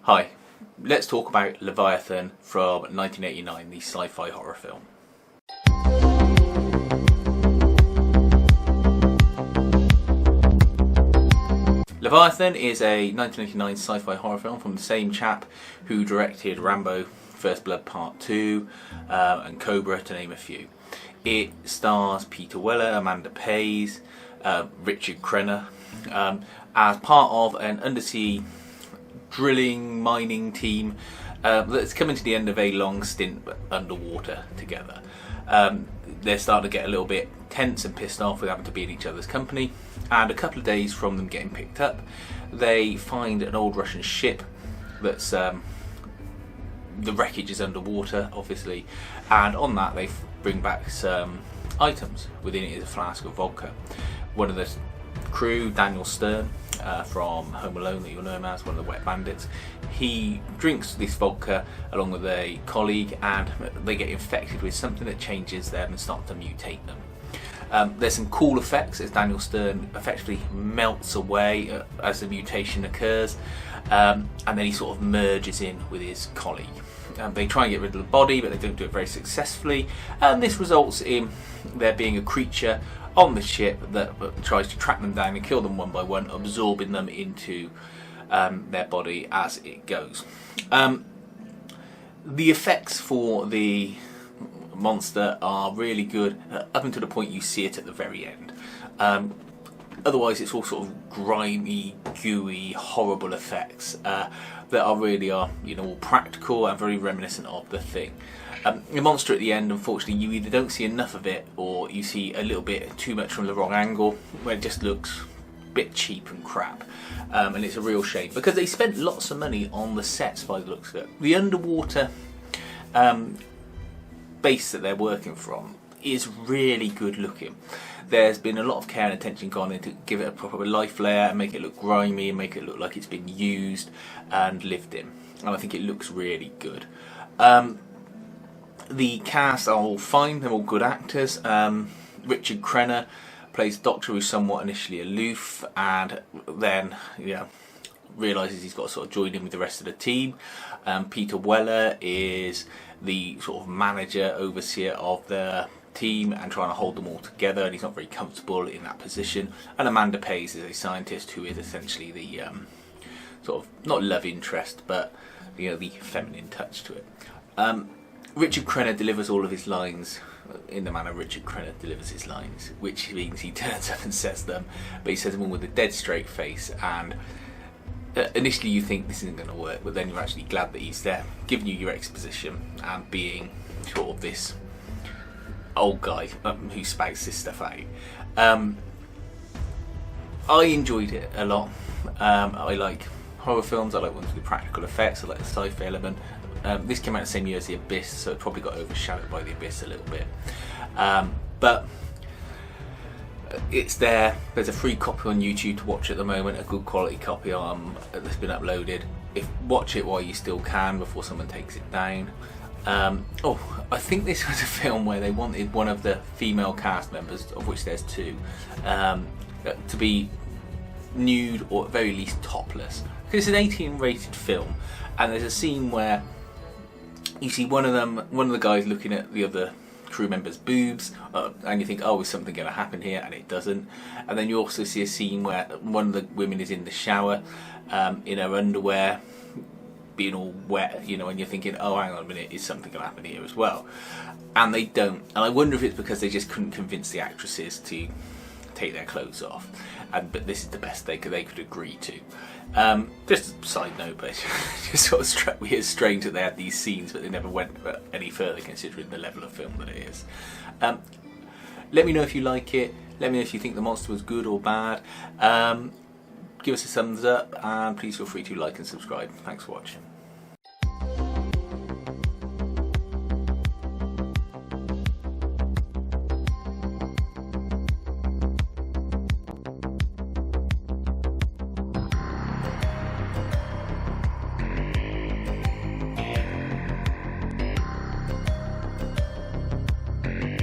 Hi, let's talk about Leviathan from 1989, the sci-fi horror film. Leviathan is a 1989 sci-fi horror film from the same chap who directed Rambo, First Blood Part 2 and Cobra, to name a few. It stars Peter Weller, Amanda Pays, Richard Crenna, as part of an undersea drilling mining team that's coming to the end of a long stint underwater together. They're starting to get a little bit tense and pissed off with having to be in each other's company, and a couple of days from them getting picked up, they find an old Russian ship that's the wreckage is underwater, obviously, and on that they bring back some items. Within it is a flask of vodka. One of the crew, Daniel Stern, from Home Alone, that you'll know him as, one of the wet bandits, he drinks this vodka along with a colleague, and they get infected with something that changes them and starts to mutate them. There's some cool effects as Daniel Stern effectively melts away as the mutation occurs, and then he sort of merges in with his colleague. They try and get rid of the body, but they don't do it very successfully, and this results in there being a creature on the ship that tries to track them down and kill them one by one, absorbing them into their body as it goes. The effects for the monster are really good up until the point you see it at the very end. Otherwise it's all sort of grimy, gooey, horrible effects that are all practical and very reminiscent of The Thing. The monster at the end, unfortunately, you either don't see enough of it or you see a little bit too much from the wrong angle, where it just looks a bit cheap and crap. And it's a real shame because they spent lots of money on the sets by the looks of it. The underwater base that they're working from is really good looking. There's been a lot of care and attention gone into give it a proper life layer and make it look grimy and make it look like it's been used and lived in. And I think it looks really good. The cast are all fine, they're all good actors. Richard Crenna plays a doctor who's somewhat initially aloof and then realises he's got to sort of join in with the rest of the team. Peter Weller is the sort of manager, overseer of the team and trying to hold them all together, and he's not very comfortable in that position. And Amanda Pays is a scientist who is essentially the sort of, not love interest, but the feminine touch to it. Richard Crenna delivers all of his lines in the manner Richard Crenna delivers his lines, which means he turns up and says them, but he says them all with a dead straight face, and initially you think this isn't going to work, but then you're actually glad that he's there, giving you your exposition and being sort of this old guy who spouts this stuff out. I enjoyed it a lot. I like horror films, I like ones with practical effects, I like the sci-fi element. This came out the same year as The Abyss, so it probably got overshadowed by The Abyss a little bit. But it's there. There's a free copy on YouTube to watch at the moment, a good quality copy that's been uploaded. Watch it while you still can before someone takes it down. I think this was a film where they wanted one of the female cast members, of which there's two, to be nude or at very least topless. Because it's an 18 rated film, and there's a scene where you see one of the guys looking at the other crew member's boobs, and you think, oh, is something going to happen here? And it doesn't. And then you also see a scene where one of the women is in the shower in her underwear, being all wet, and you're thinking, oh, hang on a minute, is something going to happen here as well? And they don't. And I wonder if it's because they just couldn't convince the actresses to take their clothes off. But this is the best they could agree to. Just a side note, but it just sort of struck me as strange that they had these scenes, but they never went any further considering the level of film that it is. Let me know if you like it. Let me know if you think the monster was good or bad. Give us a thumbs up, and please feel free to like and subscribe. Thanks for watching.